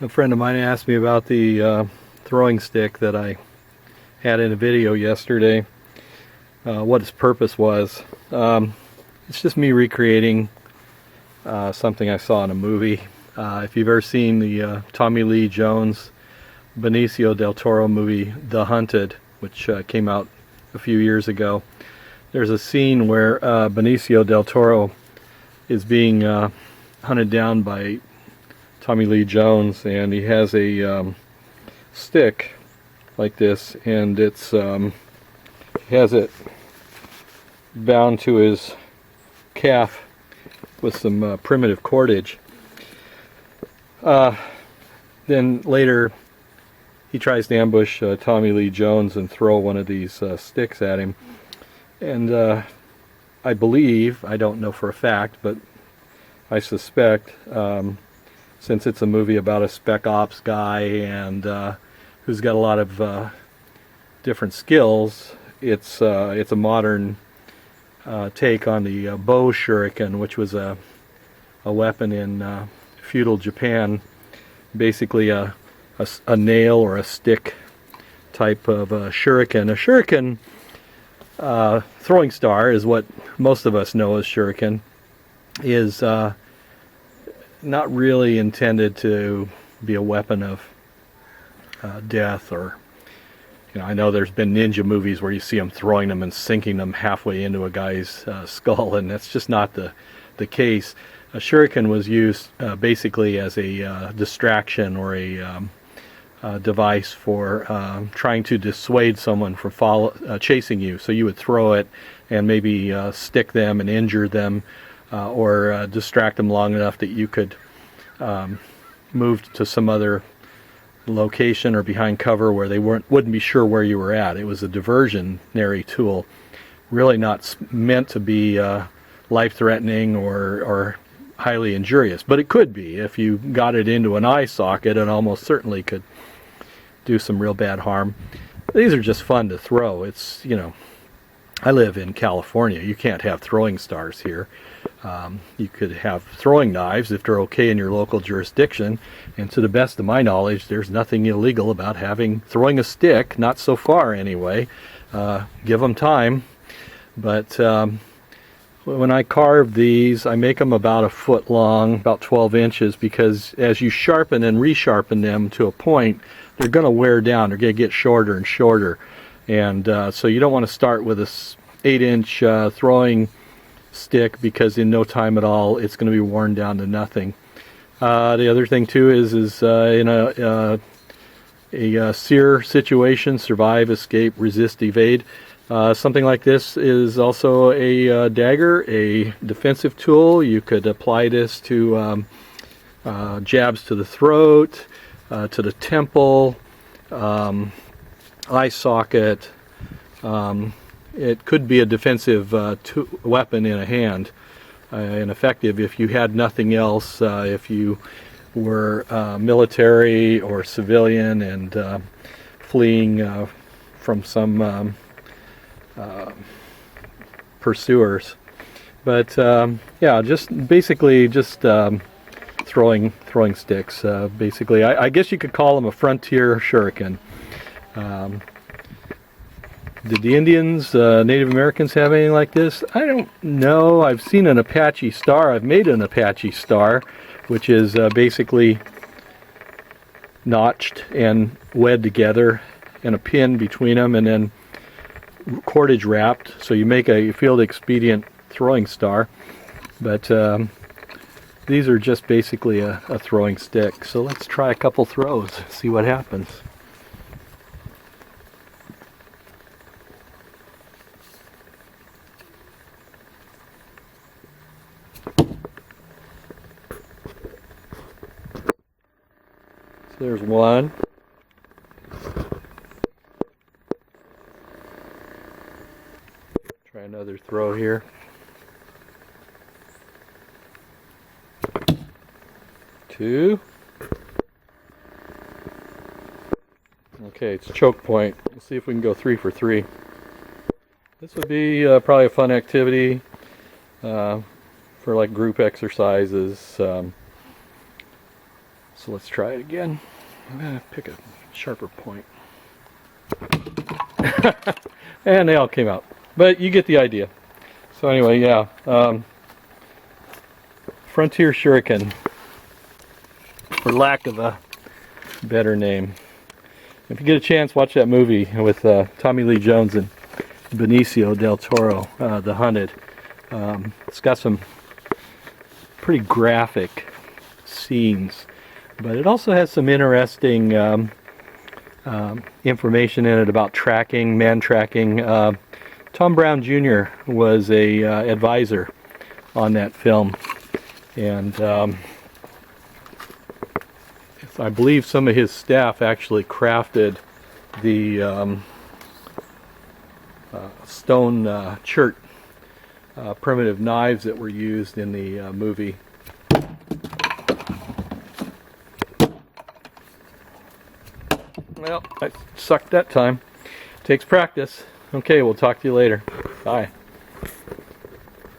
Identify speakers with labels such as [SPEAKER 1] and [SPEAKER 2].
[SPEAKER 1] A friend of mine asked me about the throwing stick that I had in a video yesterday, what its purpose was. It's just me recreating something I saw in a movie. If you've ever seen the Tommy Lee Jones, Benicio del Toro movie, The Hunted, which came out a few years ago, there's a scene where Benicio del Toro is being hunted down by Tommy Lee Jones, and he has a stick like this, and it's he has it bound to his calf with some primitive cordage. Then later he tries to ambush Tommy Lee Jones and throw one of these sticks at him, and I believe, I don't know for a fact, but I suspect, since it's a movie about a spec ops guy and who's got a lot of different skills, it's a modern take on the Bo Shu-ri-ken, which was a weapon in feudal Japan, basically a nail or a stick type of shuriken. A shuriken throwing star is what most of us know as shuriken, is not really intended to be a weapon of death, or, you know, I know there's been ninja movies where you see them throwing them and sinking them halfway into a guy's skull, and that's just not the case. A shuriken was used basically as a distraction, or a device for trying to dissuade someone from chasing you. So you would throw it and maybe stick them and injure them, or distract them long enough that you could move to some other location or behind cover where they wouldn't be sure where you were at. It was a diversionary tool, really not meant to be life-threatening or highly injurious, but it could be. If you got it into an eye socket, it almost certainly could do some real bad harm. These are just fun to throw. It's, you know, I live in California. You can't have throwing stars here. You could have throwing knives if they're okay in your local jurisdiction, and to the best of my knowledge, there's nothing illegal about throwing a stick, not so far anyway. Give them time. But when I carve these, I make them about a foot long, about 12 inches, because as you sharpen and resharpen them to a point, they're going to wear down. They're going to get shorter and shorter. And so you don't want to start with a 8-inch throwing stick, because in no time at all it's going to be worn down to nothing. The other thing too is in a sear situation, survive, escape, resist, evade, something like this is also a dagger, a defensive tool. You could apply this to jabs to the throat, to the temple, eye socket. It could be a defensive weapon in a hand, and effective if you had nothing else. If you were military or civilian and fleeing from some pursuers. But yeah, just basically just throwing sticks. Basically, I guess you could call them a frontier shuriken. Did the Indians, Native Americans, have anything like this? I don't know. I've seen an Apache star. I've made an Apache star, which is basically notched and wed together, and a pin between them, and then cordage wrapped. So you make a field expedient throwing star. But these are just basically a throwing stick. So let's try a couple throws, see what happens. So there's one. Try another throw here. Two. Okay, it's choke point. Let's see if we can go 3 for 3. This would be probably a fun activity for like group exercises. So let's try it again. I'm going to pick a sharper point. And they all came out. But you get the idea. So anyway, yeah. Frontier Shuriken, for lack of a better name. If you get a chance, watch that movie with Tommy Lee Jones and Benicio del Toro, The Hunted. It's got some pretty graphic scenes, but it also has some interesting information in it about tracking, man tracking. Tom Brown Jr. was a advisor on that film, and I believe some of his staff actually crafted the stone chert primitive knives that were used in the movie. Well, I sucked that time. Takes practice. Okay, we'll talk to you later. Bye.